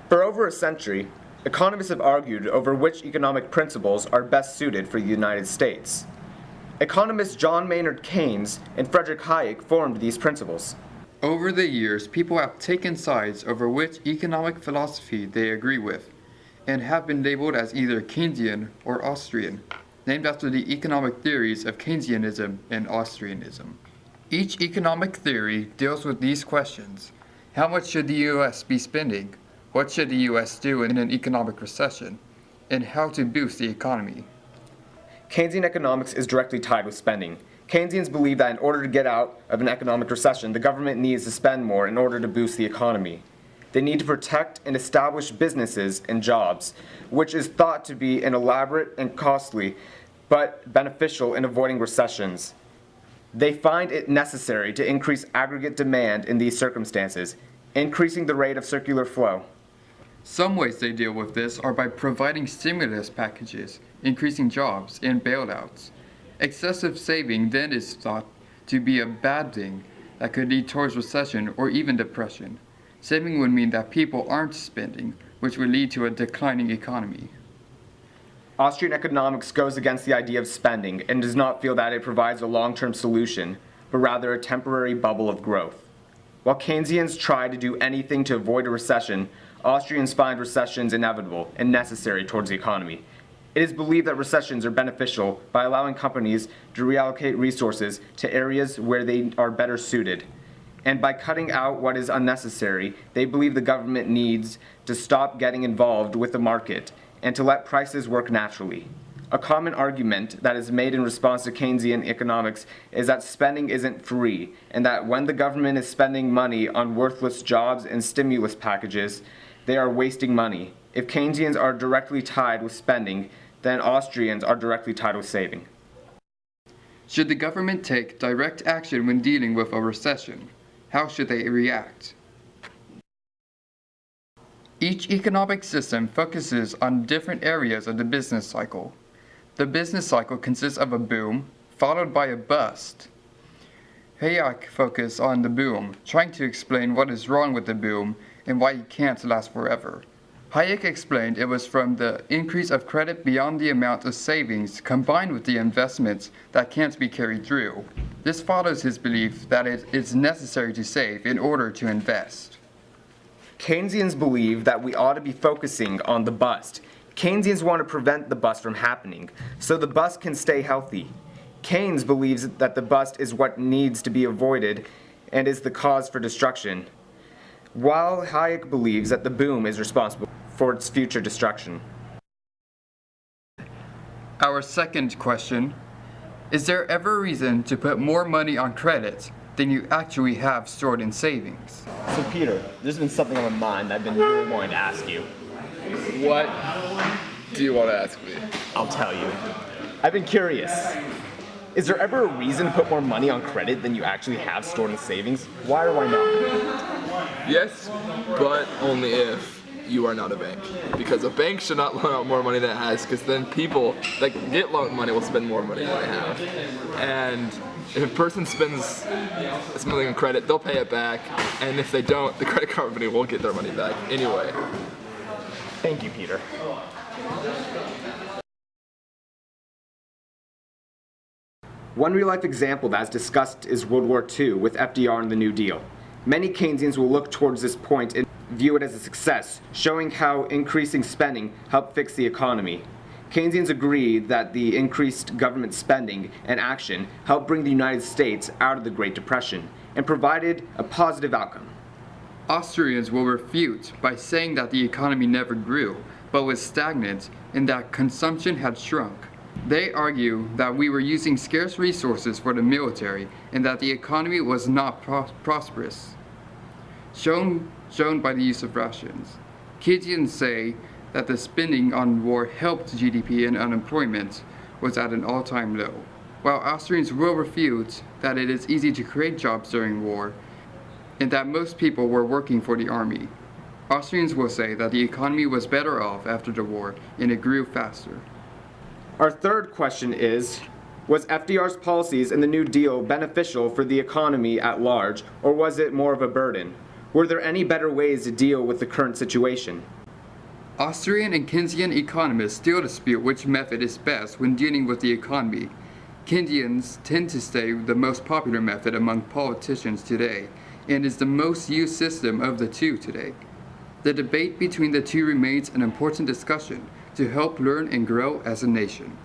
For over a century, economists have argued over which economic principles are best suited for the United States. Economists John Maynard Keynes and Friedrich Hayek formed these principles. Over the years, people have taken sides over which economic philosophy they agree with, and have been labeled as either Keynesian or Austrian, named after the economic theories of Keynesianism and Austrianism. Each economic theory deals with these questions. How much should the U.S. be spending? What should the U.S. do in an economic recession? And how to boost the economy. Keynesian economics is directly tied with spending. Keynesians believe that in order to get out of an economic recession, the government needs to spend more in order to boost the economy. They need to protect and establish businesses and jobs, which is thought to be an elaborate and costly, but beneficial in avoiding recessions. They find it necessary to increase aggregate demand in these circumstances, increasing the rate of circular flow. Some ways they deal with this are by providing stimulus packages, increasing jobs, and bailouts. Excessive saving then is thought to be a bad thing that could lead towards recession or even depression. Saving would mean that people aren't spending, which would lead to a declining economy. Austrian economics goes against the idea of spending and does not feel that it provides a long-term solution, but rather a temporary bubble of growth. While Keynesians try to do anything to avoid a recession, Austrians find recessions inevitable and necessary towards the economy. It is believed that recessions are beneficial by allowing companies to reallocate resources to areas where they are better suited. And by cutting out what is unnecessary, they believe the government needs to stop getting involved with the market and to let prices work naturally. A common argument that is made in response to Keynesian economics is that spending isn't free, and that when the government is spending money on worthless jobs and stimulus packages, they are wasting money. If Keynesians are directly tied with spending, then Austrians are directly tied with saving. Should the government take direct action when dealing with a recession? How should they react? Each economic system focuses on different areas of the business cycle. The business cycle consists of a boom, followed by a bust. Hayek focused on the boom, trying to explain what is wrong with the boom and why it can't last forever. Hayek explained it was from the increase of credit beyond the amount of savings combined with the investments that can't be carried through. This follows his belief that it is necessary to save in order to invest. Keynesians believe that we ought to be focusing on the bust. Keynesians want to prevent the bust from happening, so the bust can stay healthy. Keynes believes that the bust is what needs to be avoided and is the cause for destruction, while Hayek believes that the boom is responsible for its future destruction. Our second question, is there ever a reason to put more money on credit than you actually have stored in savings? So Peter, there's been something on my mind I've been really wanting to ask you. What do you want to ask me? I'll tell you. I've been curious. Is there ever a reason to put more money on credit than you actually have stored in savings? Why or why not? Yes, but only if you are not a bank. Because a bank should not loan out more money than it has, because then people that get loaned money will spend more money than they have. And if a person spends something on credit, they'll pay it back, and if they don't, the credit card company won't get their money back anyway. Thank you, Peter. One real-life example that is discussed is World War II with FDR and the New Deal. Many Keynesians will look towards this point and view it as a success, showing how increasing spending helped fix the economy. Keynesians agree that the increased government spending and action helped bring the United States out of the Great Depression and provided a positive outcome. Austrians will refute by saying that the economy never grew, but was stagnant and that consumption had shrunk. They argue that we were using scarce resources for the military and that the economy was not prosperous, shown by the use of rations. Keynesians say that the spending on war helped GDP and unemployment was at an all-time low, while Austrians will refute that it is easy to create jobs during war and that most people were working for the army. Austrians will say that the economy was better off after the war and it grew faster. Our third question is, was FDR's policies in the New Deal beneficial for the economy at large, or was it more of a burden? Were there any better ways to deal with the current situation? Austrian and Keynesian economists still dispute which method is best when dealing with the economy. Keynesians tend to say the most popular method among politicians today, and is the most used system of the two today. The debate between the two remains an important discussion to help learn and grow as a nation.